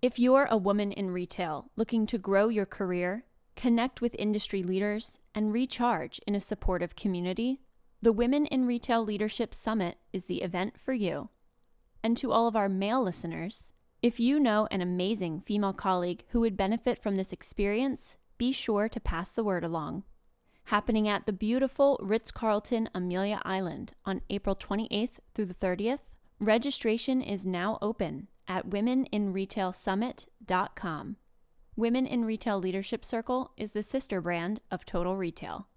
If you're a woman in retail looking to grow your career, connect with industry leaders, and recharge in a supportive community, the Women in Retail Leadership Summit is the event for you. And to all of our male listeners, if you know an amazing female colleague who would benefit from this experience, be sure to pass the word along. Happening at the beautiful Ritz-Carlton Amelia Island on April 28th through the 30th, registration is now open at womeninretailsummit.com. Women in Retail Leadership Circle is the sister brand of Total Retail.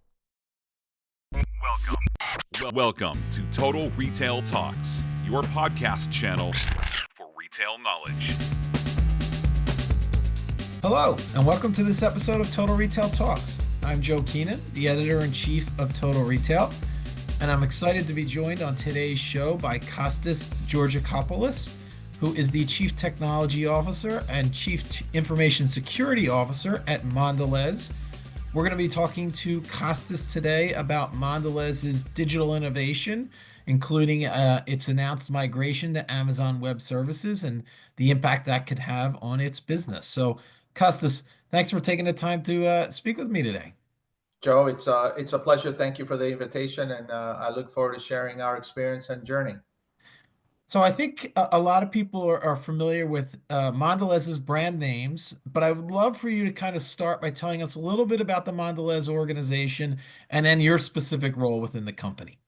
Welcome to Total Retail Talks, your podcast channel for retail knowledge. Hello, and welcome to this episode of Total Retail Talks. I'm Joe Keenan, the editor-in-chief of Total Retail, and I'm excited to be joined on today's show by Kostas Georgakopoulos, who is the Chief Technology Officer and Chief Information Security Officer at Mondelēz. We're going to be talking to Kostas today about Mondelēz's digital innovation, including its announced migration to Amazon Web Services and the impact that could have on its business. So, Kostas, thanks for taking the time to speak with me today. Joe, it's a pleasure. Thank you for the invitation, and I look forward to sharing our experience and journey. So I think a lot of people are familiar with Mondelēz's brand names, but I would love for you to kind of start by telling us a little bit about the Mondelēz organization and then your specific role within the company.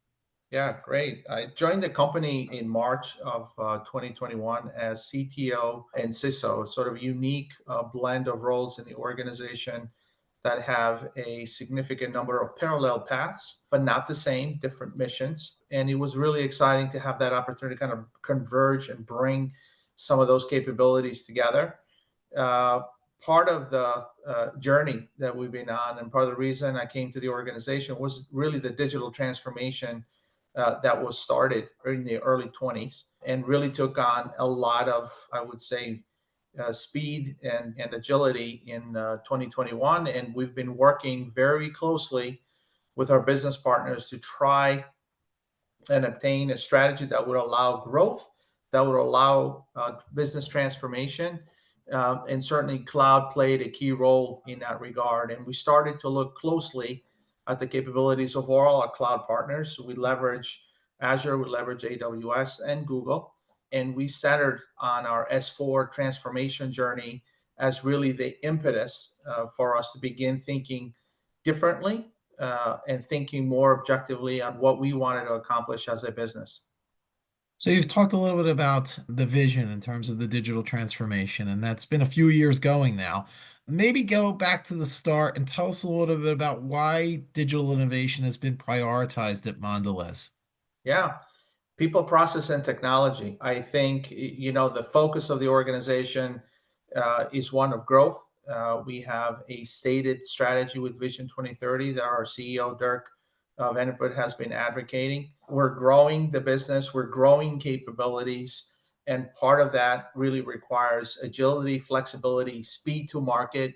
Yeah, great. I joined the company in March of 2021 as CTO and CISO, sort of unique blend of roles in the organization that have a significant number of parallel paths, but not the same, different missions. And it was really exciting to have that opportunity to kind of converge and bring some of those capabilities together. Part of the journey that we've been on, and part of the reason I came to the organization, was really the digital transformation that was started in the early 20s and really took on a lot of, I would say, speed and agility in 2021. And we've been working very closely with our business partners to try and obtain a strategy that would allow growth, that would allow business transformation. And certainly cloud played a key role in that regard. And we started to look closely at the capabilities of all our cloud partners. So we leverage Azure, we leverage AWS and Google. And we centered on our S4 transformation journey as really the impetus for us to begin thinking differently and thinking more objectively on what we wanted to accomplish as a business. So you've talked a little bit about the vision in terms of the digital transformation, and that's been a few years going now. Maybe go back to the start and tell us a little bit about why digital innovation has been prioritized at Mondelēz. Yeah. People, process, and technology. I think, the focus of the organization is one of growth. We have a stated strategy with Vision 2030 that our CEO, Dirk Van den Put, has been advocating. We're growing the business, we're growing capabilities, and part of that really requires agility, flexibility, speed to market,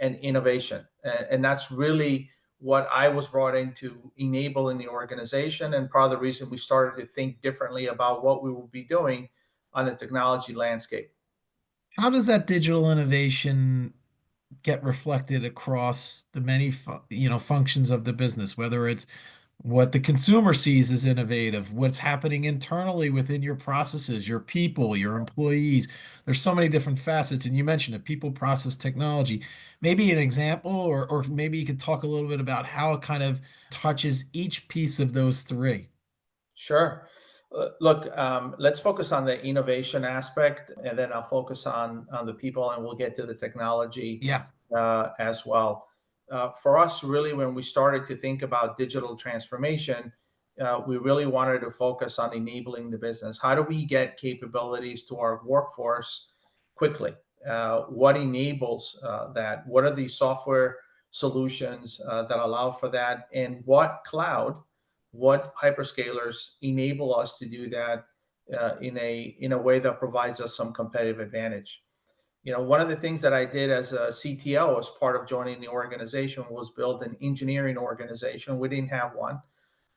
and innovation. And that's really what I was brought in to enable in the organization, and part of the reason we started to think differently about what we will be doing on the technology landscape. How does that digital innovation get reflected across the many functions of the business, whether it's what the consumer sees as innovative, what's happening internally within your processes, your people, your employees? There's so many different facets, and you mentioned it, people, process, technology. Maybe an example, or maybe you could talk a little bit about how it kind of touches each piece of those three. Sure. Look, let's focus on the innovation aspect, and then I'll focus on the people, and we'll get to the technology Yeah. as well. For us, really, when we started to think about digital transformation, we really wanted to focus on enabling the business. How do we get capabilities to our workforce quickly? What enables that? What are the software solutions that allow for that? And what hyperscalers enable us to do that in a way that provides us some competitive advantage? One of the things that I did as a CTO as part of joining the organization was build an engineering organization. We didn't have one.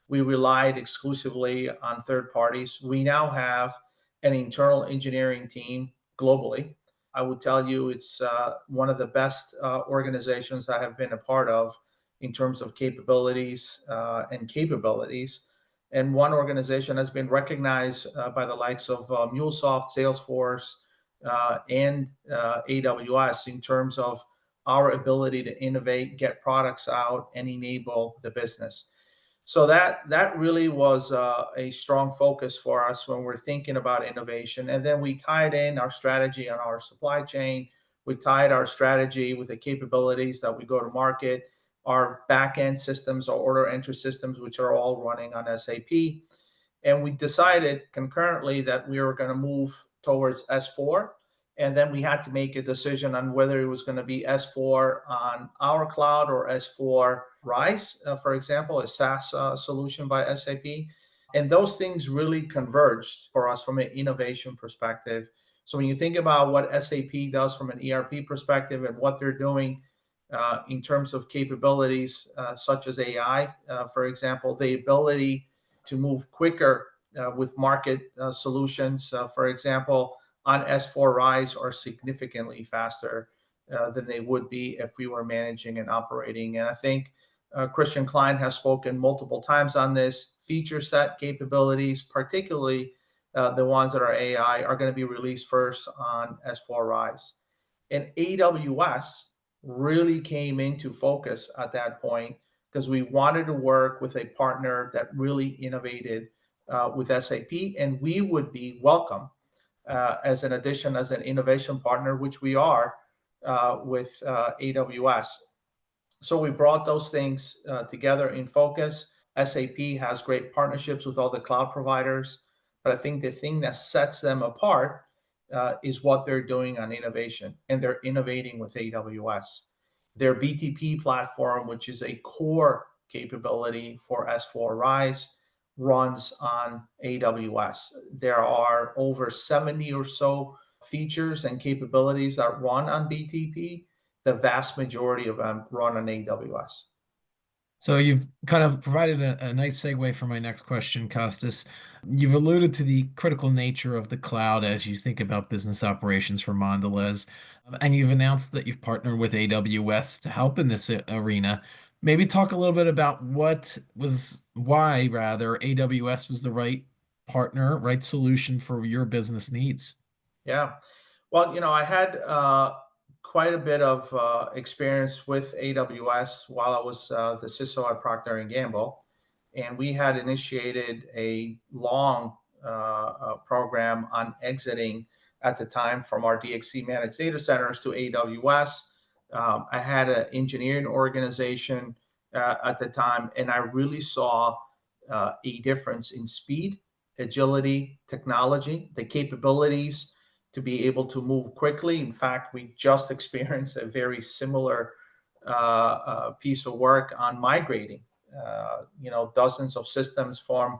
We relied exclusively on third parties. We now have an internal engineering team globally. I would tell you it's one of the best organizations I have been a part of in terms of capabilities and capabilities. And one organization has been recognized by the likes of MuleSoft, Salesforce, and AWS in terms of our ability to innovate, get products out, and enable the business. So that really was a strong focus for us when we're thinking about innovation. And then we tied in our strategy on our supply chain. We tied our strategy with the capabilities that we go to market, our back-end systems, our order entry systems, which are all running on SAP. And we decided concurrently that we were going to move towards S4. And then we had to make a decision on whether it was going to be S4 on our cloud or S4 Rise, for example, a SaaS solution by SAP. And those things really converged for us from an innovation perspective. So when you think about what SAP does from an ERP perspective and what they're doing in terms of capabilities such as AI, for example, the ability to move quicker with market solutions, for example, on S4 Rise are significantly faster than they would be if we were managing and operating. And I think Christian Klein has spoken multiple times on this. Feature set capabilities, particularly the ones that are AI, are going to be released first on S4 Rise. And AWS really came into focus at that point because we wanted to work with a partner that really innovated with SAP, and we would be welcome as an addition, as an innovation partner, which we are with AWS. So we brought those things together in focus. SAP has great partnerships with all the cloud providers, but I think the thing that sets them apart is what they're doing on innovation, and they're innovating with AWS. Their BTP platform, which is a core capability for S4 Rise, runs on AWS. There are over 70 or so features and capabilities that run on BTP. The vast majority of them run on AWS. So you've kind of provided a nice segue for my next question, Kostas. You've alluded to the critical nature of the cloud as you think about business operations for Mondelēz, and you've announced that you've partnered with AWS to help in this arena. Maybe talk a little bit about why rather AWS was the right partner, right solution for your business needs. Yeah. Well, I had quite a bit of experience with AWS while I was the CISO at Procter & Gamble. And we had initiated a long program on exiting at the time from our DXC managed data centers to AWS. I had an engineering organization at the time, and I really saw a difference in speed, agility, technology, the capabilities to be able to move quickly. In fact, we just experienced a very similar piece of work on migrating, dozens of systems from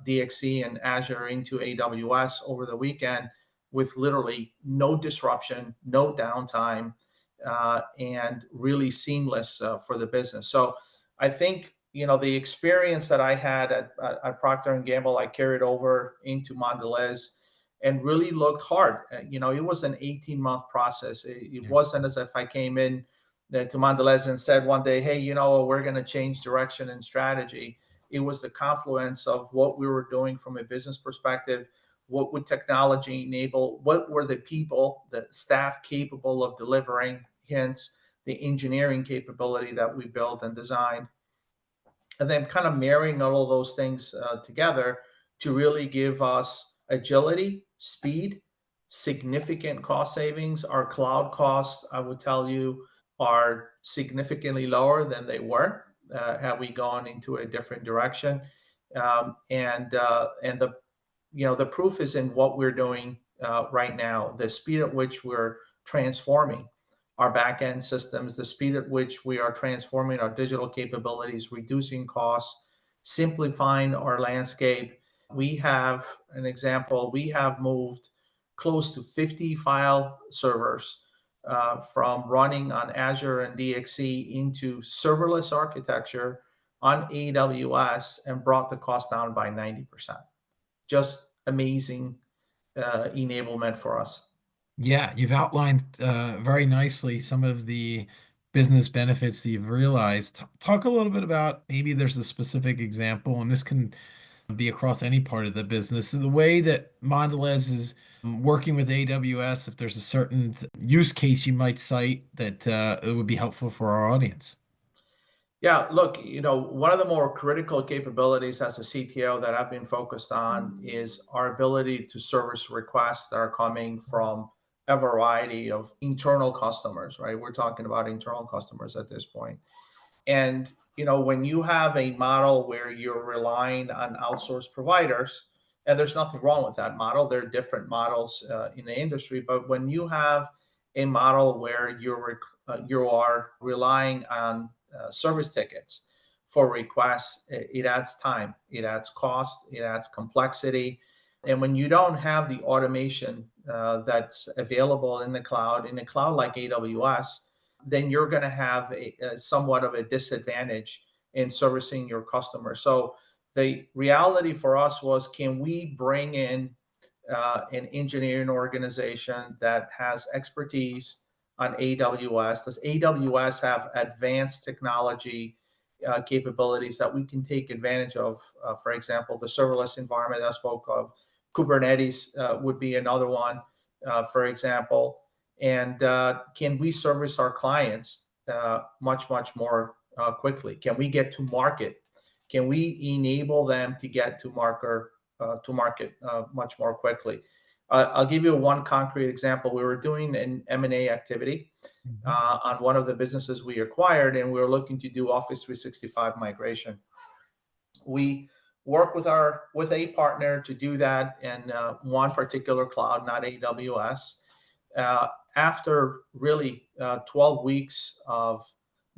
DXC and Azure into AWS over the weekend with literally no disruption, no downtime, and really seamless for the business. So I think, the experience that I had at Procter & Gamble, I carried over into Mondelēz and really looked hard. It was an 18-month process. It wasn't as if I came in to Mondelēz and said one day, hey, we're going to change direction and strategy. It was the confluence of what we were doing from a business perspective, what would technology enable, what were the people, the staff capable of delivering, hence the engineering capability that we built and designed. And then kind of marrying all of those things together to really give us agility, speed, significant cost savings. Our cloud costs, I would tell you, are significantly lower than they were had we gone into a different direction. And the proof is in what we're doing right now, the speed at which we're transforming our back-end systems, the speed at which we are transforming our digital capabilities, reducing costs, simplifying our landscape. We have an example. We have moved close to 50 file servers from running on Azure and DXC into serverless architecture on AWS and brought the cost down by 90%. Just amazing enablement for us. Yeah, you've outlined very nicely some of the business benefits that you've realized. Talk a little bit about maybe there's a specific example, and this can be across any part of the business. The way that Mondelez is working with AWS, if there's a certain use case you might cite that it would be helpful for our audience. Yeah, look, one of the more critical capabilities as a CTO that I've been focused on is our ability to service requests that are coming from a variety of internal customers, right? We're talking about internal customers at this point. And, when you have a model where you're relying on outsourced providers, and there's nothing wrong with that model, there are different models in the industry, but when you have a model where you are relying on service tickets for requests, it adds time, it adds cost, it adds complexity. And when you don't have the automation that's available in a cloud like AWS, then you're going to have a somewhat of a disadvantage in servicing your customers. So the reality for us was, can we bring in an engineering organization that has expertise on AWS? Does AWS have advanced technology capabilities that we can take advantage of? For example, the serverless environment I spoke of, Kubernetes would be another one, for example. And can we service our clients much, much more quickly? Can we get to market? Can we enable them to get to market much more quickly? I'll give you one concrete example. We were doing an M&A activity on one of the businesses we acquired, and we were looking to do Office 365 migration. We work with a partner to do that in one particular cloud, not AWS. After really 12 weeks of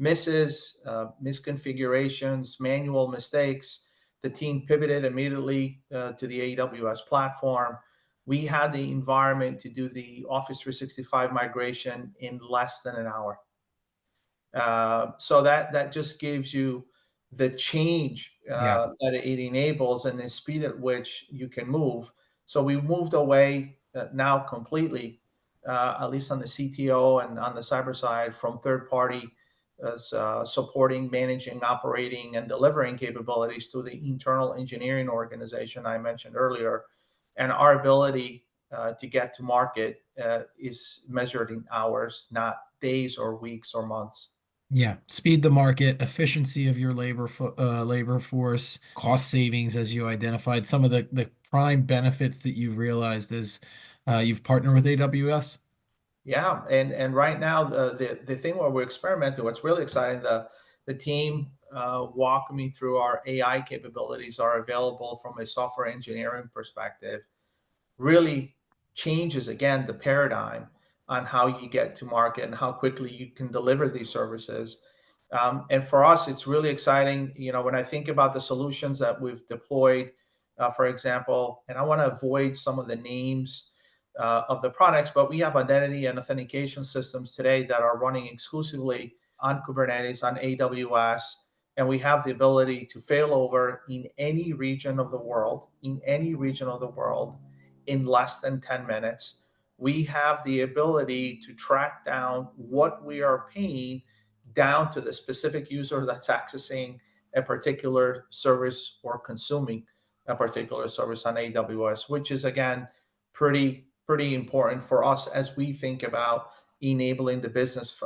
misconfigurations, manual mistakes, the team pivoted immediately to the AWS platform. We had the environment to do the Office 365 migration in less than an hour. So that just gives you the change Yeah. that it enables and the speed at which you can move. So we moved away now completely, at least on the CTO and on the cyber side, from third party as supporting, managing, operating, and delivering capabilities to the internal engineering organization I mentioned earlier. And our ability to get to market is measured in hours, not days or weeks or months. Yeah, speed the market, efficiency of your labor force, cost savings, as you identified. Some of the prime benefits that you've realized is you've partnered with AWS. Yeah, and right now the thing where we're experimenting, what's really exciting, the team walked me through our AI capabilities are available from a software engineering perspective. Really changes again the paradigm on how you get to market and how quickly you can deliver these services. And for us, it's really exciting. When I think about the solutions that we've deployed, for example, and I want to avoid some of the names of the products, but we have identity and authentication systems today that are running exclusively on Kubernetes, on AWS, and we have the ability to fail over in any region of the world, in less than 10 minutes. We have the ability to track down what we are paying down to the specific user that's accessing a particular service or consuming a particular service on AWS, which is again pretty important for us as we think about enabling the business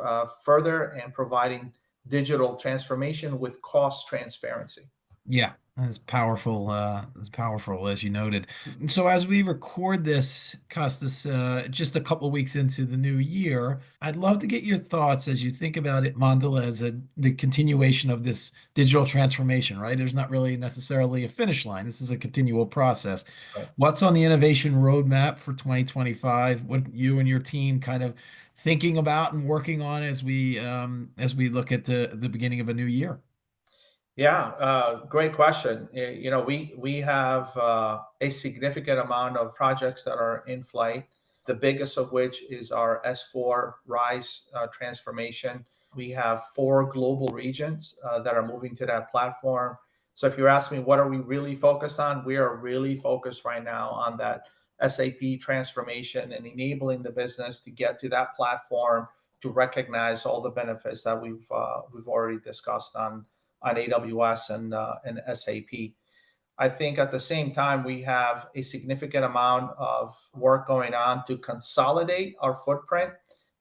further and providing digital transformation with cost transparency. Yeah, that's powerful. That's powerful, as you noted. So as we record this, Kostas, just a couple of weeks into the new year, I'd love to get your thoughts as you think about it, Mondelez, the continuation of this digital transformation, right? There's not really necessarily a finish line. This is a continual process. Right. What's on the innovation roadmap for 2025? What you and your team kind of thinking about and working on as we look at the beginning of a new year? Yeah, great question. We have a significant amount of projects that are in flight. The biggest of which is our S4 Rise transformation. We have 4 global regions that are moving to that platform. So if you're asking me what are we really focused on, we are really focused right now on that SAP transformation and enabling the business to get to that platform to recognize all the benefits that we've already discussed on AWS and SAP. I think at the same time, we have a significant amount of work going on to consolidate our footprint,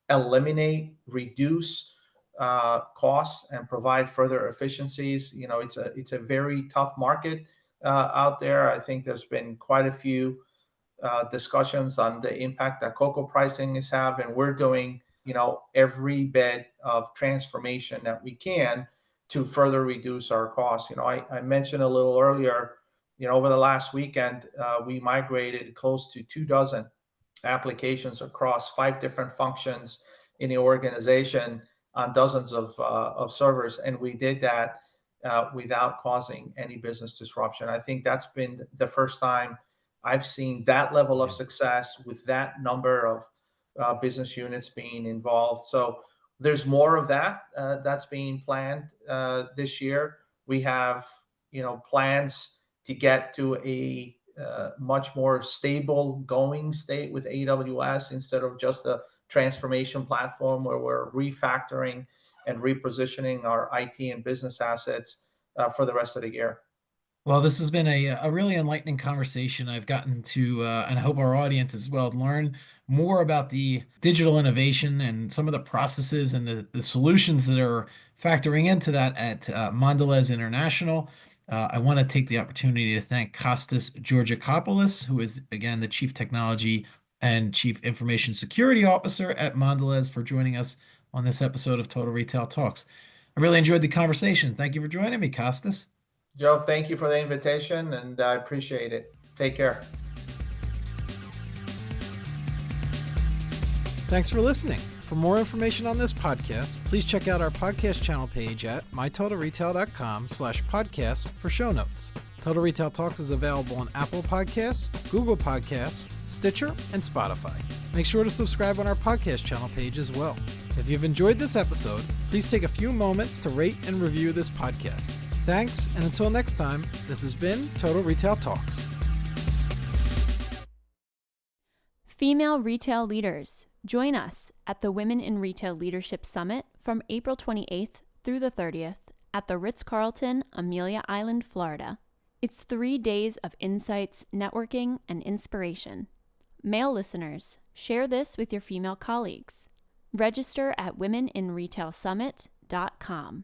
eliminate, reduce costs, and provide further efficiencies. It's a very tough market out there. I think there's been quite a few discussions on the impact that cocoa pricing is having. We're doing, every bit of transformation that we can to further reduce our costs. I mentioned a little earlier, over the last weekend, we migrated close to 24 applications across 5 different functions in the organization on dozens of servers. And we did that without causing any business disruption. I think that's been the first time I've seen that level of success with that number of business units being involved. So there's more of that that's being planned this year. We have, plans to get to a much more stable going state with AWS instead of just a transformation platform where we're refactoring and repositioning our IT and business assets for the rest of the year. Well, this has been a really enlightening conversation. I've gotten to, and I hope our audience as well, learn more about the digital innovation and some of the processes and the solutions that are factoring into that at Mondelēz International. I want to take the opportunity to thank Kostas Georgakopoulos, who is, again, the Chief Technology and Chief Information Security Officer at Mondelēz, for joining us on this episode of Total Retail Talks. I really enjoyed the conversation. Thank you for joining me, Kostas. Joe, thank you for the invitation, and I appreciate it. Take care. Thanks for listening. For more information on this podcast, please check out our podcast channel page at mytotalretail.com/podcasts for show notes. Total Retail Talks is available on Apple Podcasts, Google Podcasts, Stitcher, and Spotify. Make sure to subscribe on our podcast channel page as well. If you've enjoyed this episode, please take a few moments to rate and review this podcast. Thanks, and until next time, this has been Total Retail Talks. Female retail leaders, join us at the Women in Retail Leadership Summit from April 28th through the 30th at the Ritz-Carlton, Amelia Island, Florida. It's 3 days of insights, networking, and inspiration. Male listeners, share this with your female colleagues. Register at womeninretailsummit.com.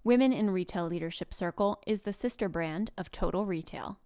Women in Retail Leadership Circle is the sister brand of Total Retail.